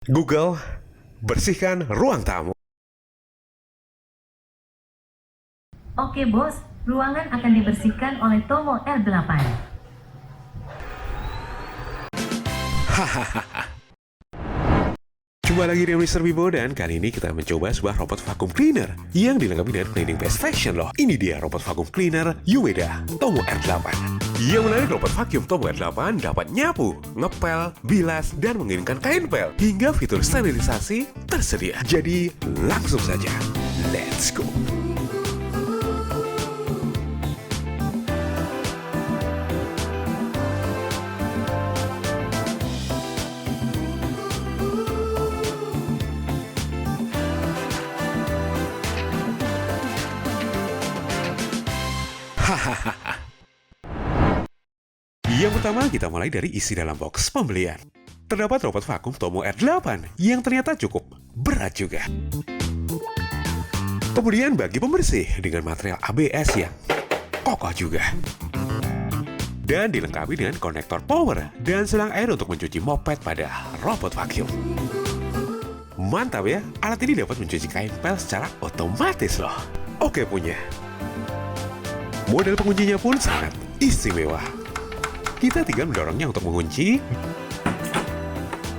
Google, bersihkan ruang tamu. Oke bos, ruangan akan dibersihkan oleh Tomo L8. Jumpa lagi dengan Mr. Bibo dan kali ini kita mencoba sebuah robot vacuum cleaner yang dilengkapi dengan cleaning best fashion loh. Ini dia robot vacuum cleaner Ueda Tomo R8. Yang menarik, robot vacuum Tomo R8 dapat nyapu, ngepel, bilas, dan mengirimkan kain pel hingga fitur sterilisasi tersedia. Jadi langsung saja, let's go. Yang pertama, kita mulai dari isi dalam box pembelian. Terdapat robot vakum Tomo R8 yang ternyata cukup berat juga. Kemudian bagi pembersih dengan material ABS yang kokoh juga. Dan dilengkapi dengan konektor power dan selang air untuk mencuci moped pada robot vacuum. Mantap ya, alat ini dapat mencuci kain pel secara otomatis loh. Oke punya. Model penguncinya pun sangat istimewa. Kita tinggal mendorongnya untuk mengunci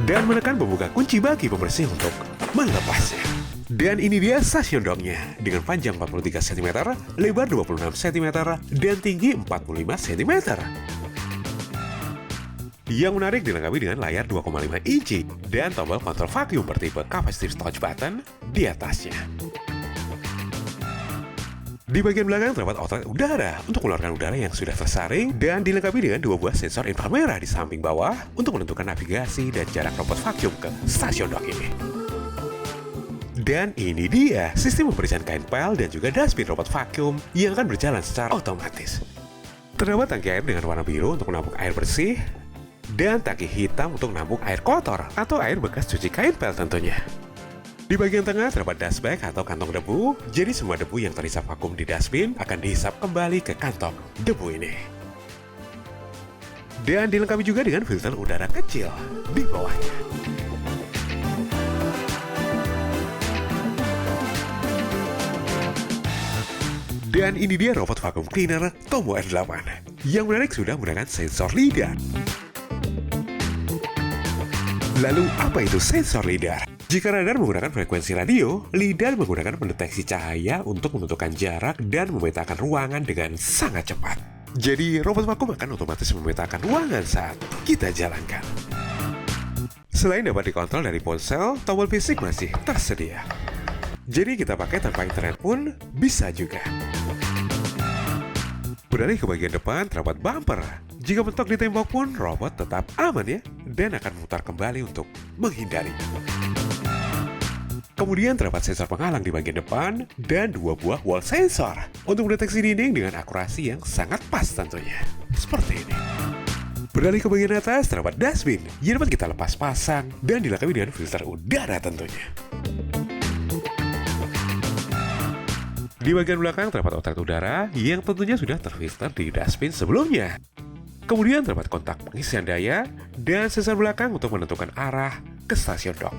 dan menekan pembuka kunci bagi pembersih untuk melepasnya. Dan ini dia stasiun docknya dengan panjang 43 cm, lebar 26 cm, dan tinggi 45 cm. Yang menarik, dilengkapi dengan layar 2,5 inci dan tombol kontrol vacuum bertipe capacitive touch button di atasnya. Di bagian belakang terdapat outlet udara untuk mengeluarkan udara yang sudah tersaring dan dilengkapi dengan dua buah sensor inframerah di samping bawah untuk menentukan navigasi dan jarak robot vacuum ke stasiun dock ini. Dan ini dia sistem pemberian kain pel dan juga dustbin robot vacuum yang akan berjalan secara otomatis. Terdapat tangki air dengan warna biru untuk menampung air bersih dan tangki hitam untuk menampung air kotor atau air bekas cuci kain pel tentunya. Di bagian tengah terdapat dust bag atau kantong debu, jadi semua debu yang terhisap vakum di dustbin akan dihisap kembali ke kantong debu ini. Dan dilengkapi juga dengan filter udara kecil di bawahnya. Dan ini dia robot vacuum cleaner Tomo R8. Yang menarik, sudah menggunakan sensor lidar. Lalu apa itu sensor lidar? Jika radar menggunakan frekuensi radio, lidar menggunakan pendeteksi cahaya untuk menentukan jarak dan memetakan ruangan dengan sangat cepat. Jadi, robot vakum akan otomatis memetakan ruangan saat kita jalankan. Selain dapat dikontrol dari ponsel, tombol fisik masih tersedia. Jadi, kita pakai tanpa internet pun bisa juga. Beralih ke bagian depan, terdapat bumper. Jika mentok di tembok pun, robot tetap aman ya, dan akan memutar kembali untuk menghindari. Kemudian terdapat sensor penghalang di bagian depan dan dua buah wall sensor untuk mendeteksi dinding dengan akurasi yang sangat pas tentunya. Seperti ini. Beralih ke bagian atas, terdapat dustbin yang dapat kita lepas pasang dan dilengkapi dengan filter udara tentunya. Di bagian belakang terdapat outlet udara yang tentunya sudah terfilter di dustbin sebelumnya. Kemudian terdapat kontak pengisian daya dan sensor belakang untuk menentukan arah ke stasiun dock.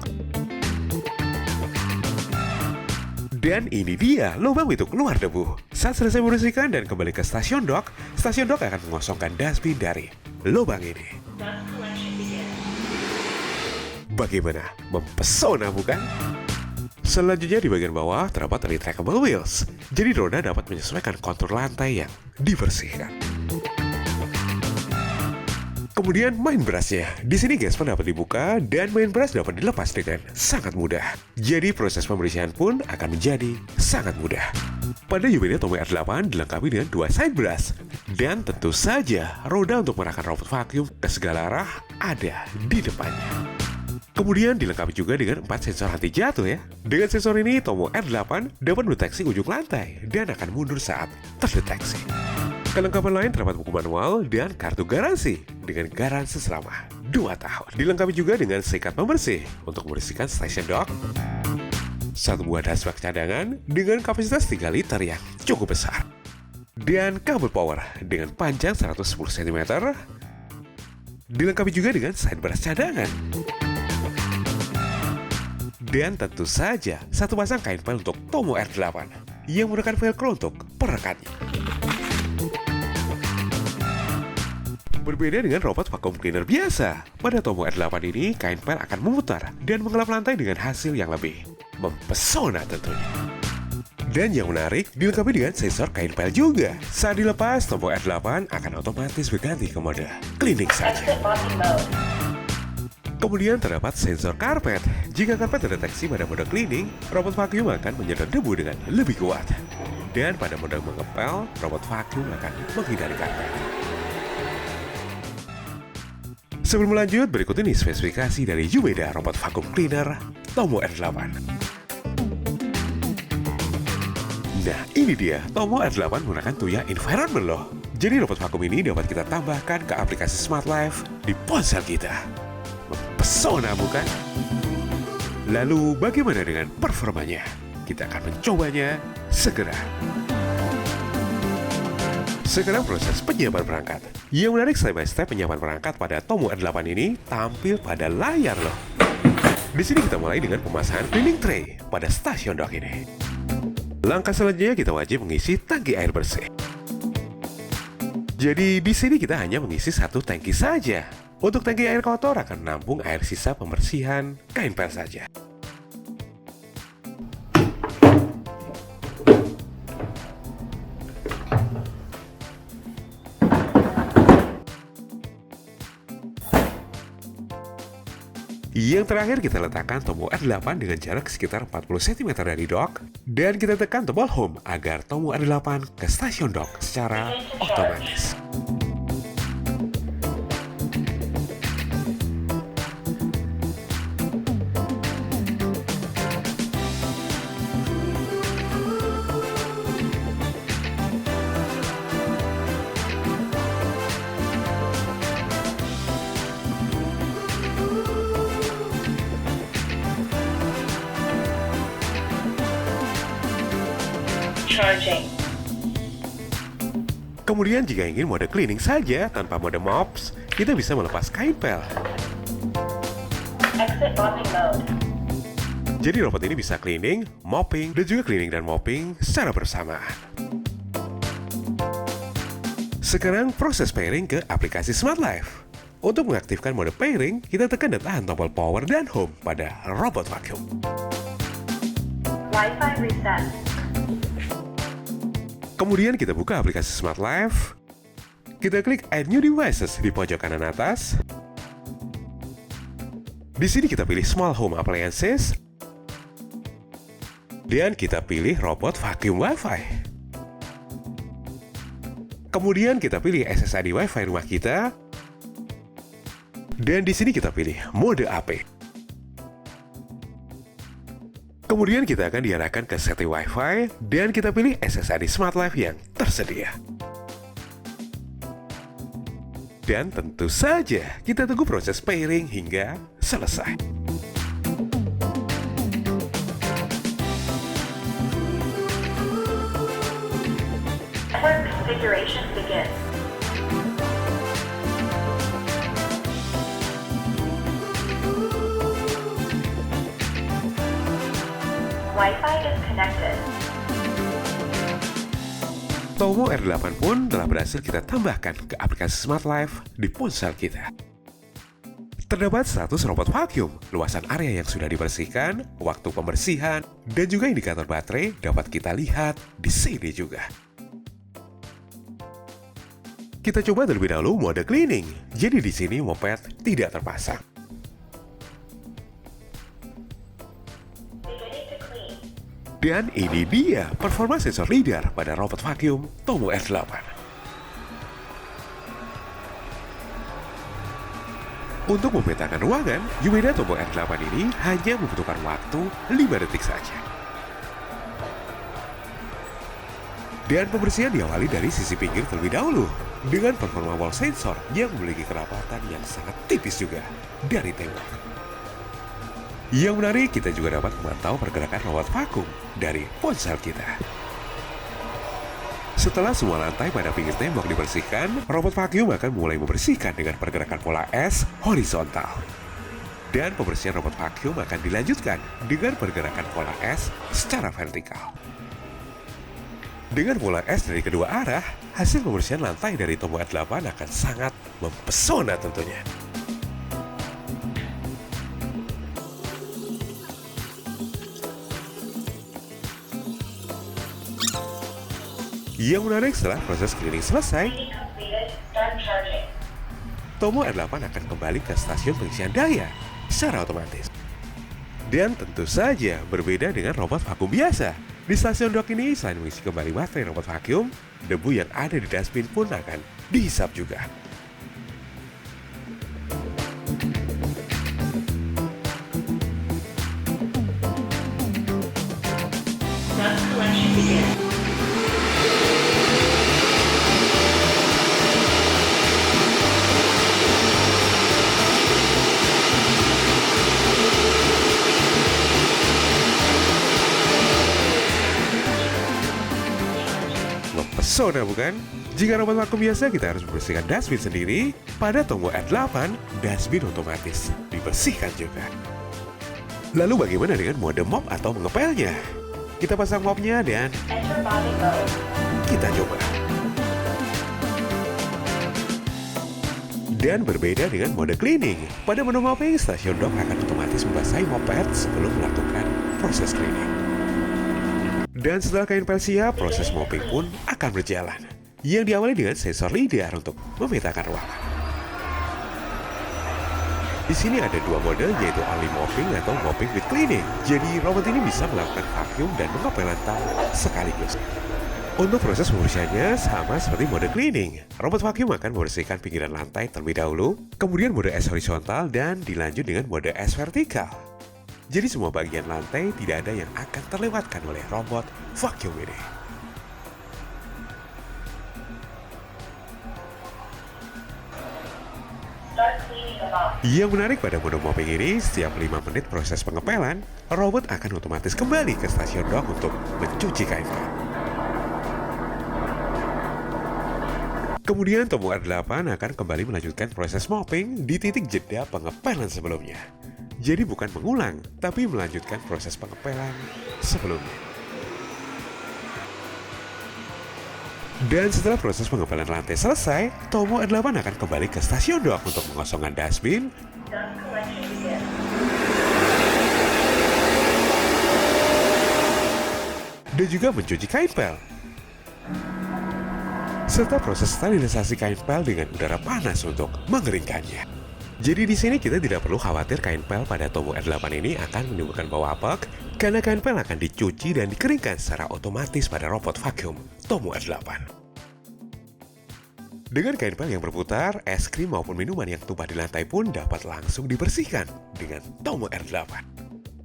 Dan ini dia lubang pintu keluar debu. Saat selesai membersihkan dan kembali ke stasiun dock akan mengosongkan dustbin dari lubang ini. Bagaimana? Mempesona bukan? Selanjutnya di bagian bawah terdapat retractable wheels. Jadi roda dapat menyesuaikan kontur lantai yang dibersihkan. Kemudian main brushnya. Di sini gesper dapat dibuka dan main brush dapat dilepas dengan sangat mudah. Jadi proses pembersihan pun akan menjadi sangat mudah. Pada Ueda Tomo R8 dilengkapi dengan dua side brush. Dan tentu saja roda untuk mengarahkan robot vacuum ke segala arah ada di depannya. Kemudian dilengkapi juga dengan 4 sensor anti jatuh ya. Dengan sensor ini Tomo R8 dapat mendeteksi ujung lantai dan akan mundur saat terdeteksi. Kelengkapan lain terdapat buku manual dan kartu garansi dengan garansi selama 2 tahun. Dilengkapi juga dengan sikat pembersih untuk membersihkan stasiun dock, satu buah dust bag cadangan dengan kapasitas 3 liter yang cukup besar, dan kabel power dengan panjang 110 cm. Dilengkapi juga dengan side brush cadangan. Dan tentu saja satu pasang kain pel untuk Tomo R8 yang menggunakan velcro untuk perekatnya. Berbeda dengan robot vacuum cleaner biasa, pada Tomo R8 ini kain pel akan memutar dan mengelap lantai dengan hasil yang lebih mempesona tentunya. Dan yang menarik, dilengkapi dengan sensor kain pel juga. Saat dilepas, Tomo R8 akan otomatis berganti ke mode cleaning saja. Kemudian terdapat sensor karpet. Jika karpet terdeteksi pada mode cleaning, robot vacuum akan menyedot debu dengan lebih kuat. Dan pada mode mengepel, robot vacuum akan menghindari karpet. Sebelum lanjut, berikut ini spesifikasi dari Umeda robot vacuum cleaner Tomo R8. Nah, ini dia, Tomo R8 menggunakan Tuya Environment loh. Jadi robot vacuum ini dapat kita tambahkan ke aplikasi Smart Life di ponsel kita. Mempesona bukan? Lalu bagaimana dengan performanya? Kita akan mencobanya segera. Sekarang proses penyiapan perangkat. Yang menarik, step by step penyiapan perangkat pada Tomo R8 ini tampil pada layar loh. Di sini kita mulai dengan pemasangan cleaning tray pada stasiun dock ini. Langkah selanjutnya kita wajib mengisi tangki air bersih. Jadi di sini kita hanya mengisi satu tangki saja. Untuk tangki air kotor akan menampung air sisa pembersihan kain pel saja. Yang terakhir kita letakkan Tomo R8 dengan jarak sekitar 40 cm dari dock dan kita tekan tombol home agar Tomo R8 ke stasiun dock secara otomatis. Charging. Kemudian jika ingin mode cleaning saja tanpa mode mops, kita bisa melepas kain pel. Exit mopping mode. Jadi robot ini bisa cleaning, mopping, dan juga cleaning dan mopping secara bersamaan. Sekarang proses pairing ke aplikasi Smart Life. Untuk mengaktifkan mode pairing, kita tekan dan tahan tombol power dan home pada robot vacuum. Wi-Fi reset. Kemudian kita buka aplikasi Smart Life. Kita klik Add New Devices di pojok kanan atas. Di sini kita pilih Small Home Appliances. Dan kita pilih Robot Vacuum Wi-Fi. Kemudian kita pilih SSID Wi-Fi rumah kita. Dan di sini kita pilih mode AP. Kemudian kita akan diarahkan ke setting Wi-Fi dan kita pilih SSID Smart Life yang tersedia. Dan tentu saja kita tunggu proses pairing hingga selesai. Network configuration begins. Wi-Fi is connected. Tomo R8 pun telah berhasil kita tambahkan ke aplikasi Smart Life di ponsel kita. Terdapat status robot vacuum, luasan area yang sudah dibersihkan, waktu pembersihan, dan juga indikator baterai dapat kita lihat di sini juga. Kita coba terlebih dahulu mode cleaning. Jadi di sini moped tidak terpasang. Dan ini dia performa sensor LiDAR pada robot vacuum Tomo R8. Untuk memetakan ruangan, Umeda Tomo R8 ini hanya membutuhkan waktu 5 detik saja. Dan pembersihan diawali dari sisi pinggir terlebih dahulu, dengan performa wall sensor yang memiliki kerapatan yang sangat tipis juga dari tembok. Yang menarik, kita juga dapat memantau pergerakan robot vacuum dari ponsel kita. Setelah semua lantai pada pinggir tembok dibersihkan, robot vacuum akan mulai membersihkan dengan pergerakan pola S horizontal. Dan pembersihan robot vacuum akan dilanjutkan dengan pergerakan pola S secara vertikal. Dengan pola S dari kedua arah, hasil pembersihan lantai dari Tomo R8 akan sangat mempesona tentunya. Yang menarik setelah proses cleaning selesai, Cleaning completed. Start charging. Tomo R8 akan kembali ke stasiun pengisian daya secara otomatis. Dan tentu saja berbeda dengan robot vakum biasa. Di stasiun dock ini, selain mengisi kembali baterai robot vakum, debu yang ada di dustbin pun akan dihisap juga. Dust collection begins. Mempesona bukan? Jika robot vakum biasa kita harus membersihkan dustbin sendiri, pada Tomo R8, dustbin otomatis dibersihkan juga. Lalu bagaimana dengan mode mop atau mengepelnya? Kita pasang mopnya dan Enter body mode. kita coba. Dan berbeda dengan mode cleaning, pada mode mopping, stasiun dock akan otomatis membasahi mop pad sebelum melakukan proses cleaning. Dan setelah kain pel siap, proses mopping pun akan berjalan. Yang diawali dengan sensor lidar untuk memetakan ruangan. Di sini ada dua mode, yaitu only mopping atau mopping with cleaning. Jadi robot ini bisa melakukan vacuum dan mengepel lantai sekaligus. Untuk proses pembersihannya sama seperti mode cleaning. Robot vacuum akan membersihkan pinggiran lantai terlebih dahulu, kemudian mode S horizontal dan dilanjut dengan mode S vertikal. Jadi semua bagian lantai tidak ada yang akan terlewatkan oleh robot vacuum ini. Start cleaning above. Yang menarik pada mode mopping ini, setiap 5 menit proses pengepelan, robot akan otomatis kembali ke stasiun dock untuk mencuci kain pel. Kemudian Tomo R8 akan kembali melanjutkan proses mopping di titik jeda pengepelan sebelumnya. Jadi bukan mengulang, tapi melanjutkan proses pengepelan sebelumnya. Dan setelah proses pengepelan lantai selesai, Tomo R8 akan kembali ke stasiun dock untuk mengosongkan dustbin Dust collection begins. dan juga mencuci kain pel. Serta proses sterilisasi kain pel dengan udara panas untuk mengeringkannya. Jadi di sini kita tidak perlu khawatir kain pel pada Tomo R8 ini akan menimbulkan bau apek, karena kain pel akan dicuci dan dikeringkan secara otomatis pada robot vacuum Tomo R8. Dengan kain pel yang berputar, es krim maupun minuman yang tumpah di lantai pun dapat langsung dibersihkan dengan Tomo R8.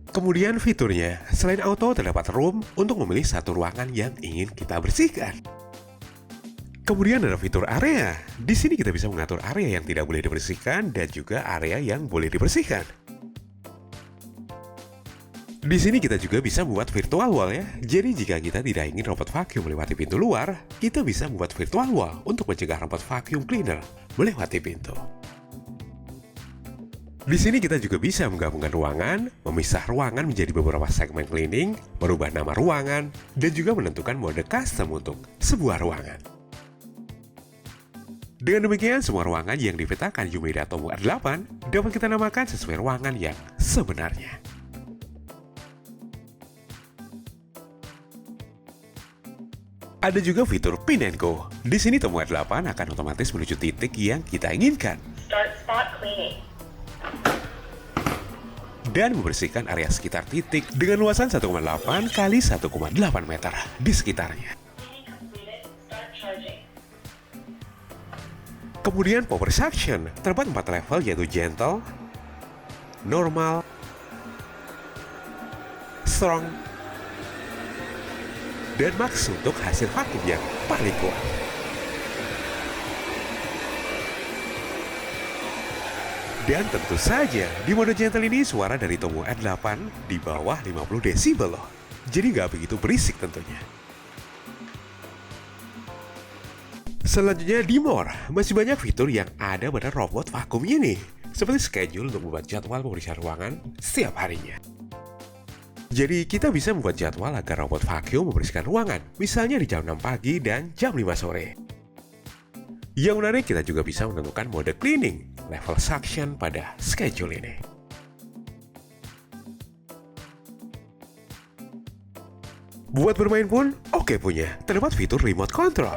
Kemudian fiturnya, selain auto terdapat room untuk memilih satu ruangan yang ingin kita bersihkan. Kemudian ada fitur area. Di sini kita bisa mengatur area yang tidak boleh dibersihkan dan juga area yang boleh dibersihkan. Di sini kita juga bisa membuat virtual wall ya. Jadi jika kita tidak ingin robot vacuum melewati pintu luar, kita bisa membuat virtual wall untuk mencegah robot vacuum cleaner melewati pintu. Di sini kita juga bisa menggabungkan ruangan, memisah ruangan menjadi beberapa segmen cleaning, merubah nama ruangan, dan juga menentukan mode custom untuk sebuah ruangan. Dengan demikian, semua ruangan yang dipetakan Yumeda Tomo R8 dapat kita namakan sesuai ruangan yang sebenarnya. Ada juga fitur Pin and Go. Di sini Tomo R8 akan otomatis menuju titik yang kita inginkan Start spot cleaning. dan membersihkan area sekitar titik dengan luasan 1,8 kali 1,8 meter di sekitarnya. Cleaning completed. Start charging. Kemudian power suction, terdapat 4 level yaitu gentle, normal, strong, dan max untuk hasil vakum yang paling kuat. Dan tentu saja, di mode gentle ini suara dari Tomo R8 di bawah 50 desibel loh. Jadi nggak begitu berisik tentunya. Selanjutnya di More, masih banyak fitur yang ada pada robot vakum ini. seperti schedule untuk membuat jadwal pembersihan ruangan setiap harinya. Jadi kita bisa membuat jadwal agar robot vacuum membersihkan ruangan, misalnya di jam 6 pagi dan jam 5 sore. Yang menarik, kita juga bisa menentukan mode cleaning, level suction pada schedule ini. Buat bermain pun oke punya, terdapat fitur remote control.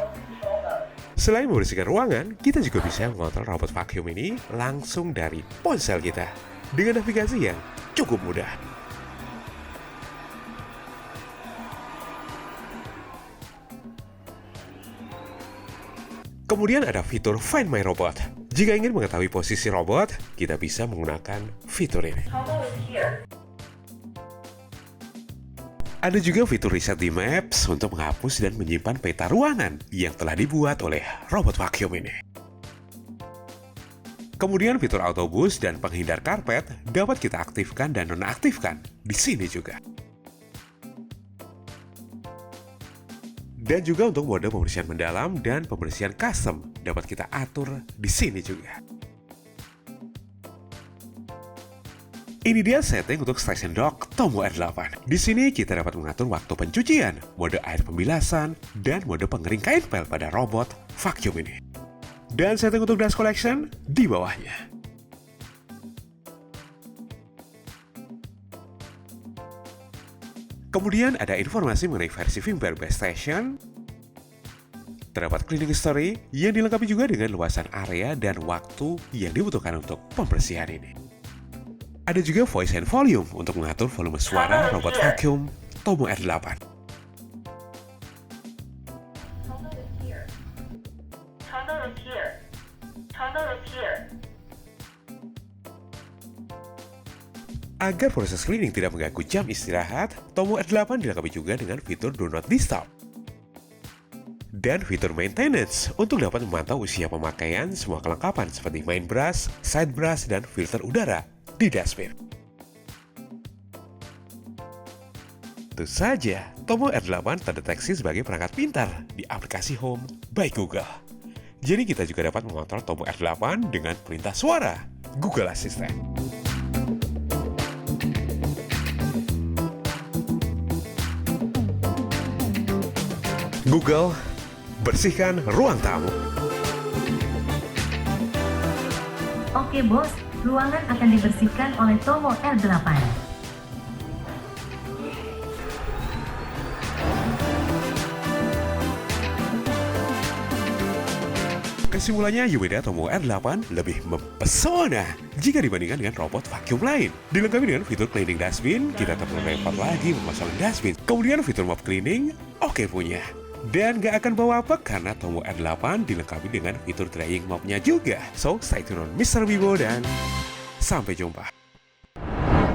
Selain membersihkan ruangan, kita juga bisa mengontrol robot vacuum ini langsung dari ponsel kita dengan navigasi yang cukup mudah. Kemudian ada fitur Find My Robot. Jika ingin mengetahui posisi robot, kita bisa menggunakan fitur ini. Tomo is here. Ada juga fitur Reset the Maps untuk menghapus dan menyimpan peta ruangan yang telah dibuat oleh robot vacuum ini. Kemudian fitur Auto Boost dan penghindar karpet dapat kita aktifkan dan nonaktifkan di sini juga. Dan juga untuk mode pembersihan mendalam dan pembersihan custom dapat kita atur di sini juga. Ini dia setting untuk station dock Tomo R8. Di sini kita dapat mengatur waktu pencucian, mode air pembilasan, dan mode pengering kain pel pada robot vacuum ini. Dan setting untuk dust collection di bawahnya. Kemudian ada informasi mengenai versi firmware base station. Terdapat cleaning history yang dilengkapi juga dengan luasan area dan waktu yang dibutuhkan untuk pembersihan ini. Ada juga voice and volume untuk mengatur volume suara robot vacuum Tomo R8. Tomo is here. Tomo is here. Tomo is here. Agar proses cleaning tidak mengganggu jam istirahat, Tomo R8 dilengkapi juga dengan fitur Do Not Disturb dan fitur maintenance untuk dapat memantau usia pemakaian semua kelengkapan seperti main brush, side brush, dan filter udara di dashboard. Tentu saja, Tomo R8 terdeteksi sebagai perangkat pintar di aplikasi Home by Google. Jadi kita juga dapat mengontrol Tomo R8 dengan perintah suara Google Assistant. Google, bersihkan ruang tamu. Oke bos, ruangan akan dibersihkan oleh Tomo R8. Kesimpulannya, Yumeda Tomo R8 lebih mempesona jika dibandingkan dengan robot vacuum lain. Dilengkapi dengan fitur cleaning dustbin, kita tak perlu repot lagi memasang dustbin. Kemudian fitur mop cleaning, oke punya. Dan gak akan bawa apa karena Tomo R8 dilengkapi dengan fitur drying mopnya juga. So, stay tune on Mr. Bibo dan sampai jumpa.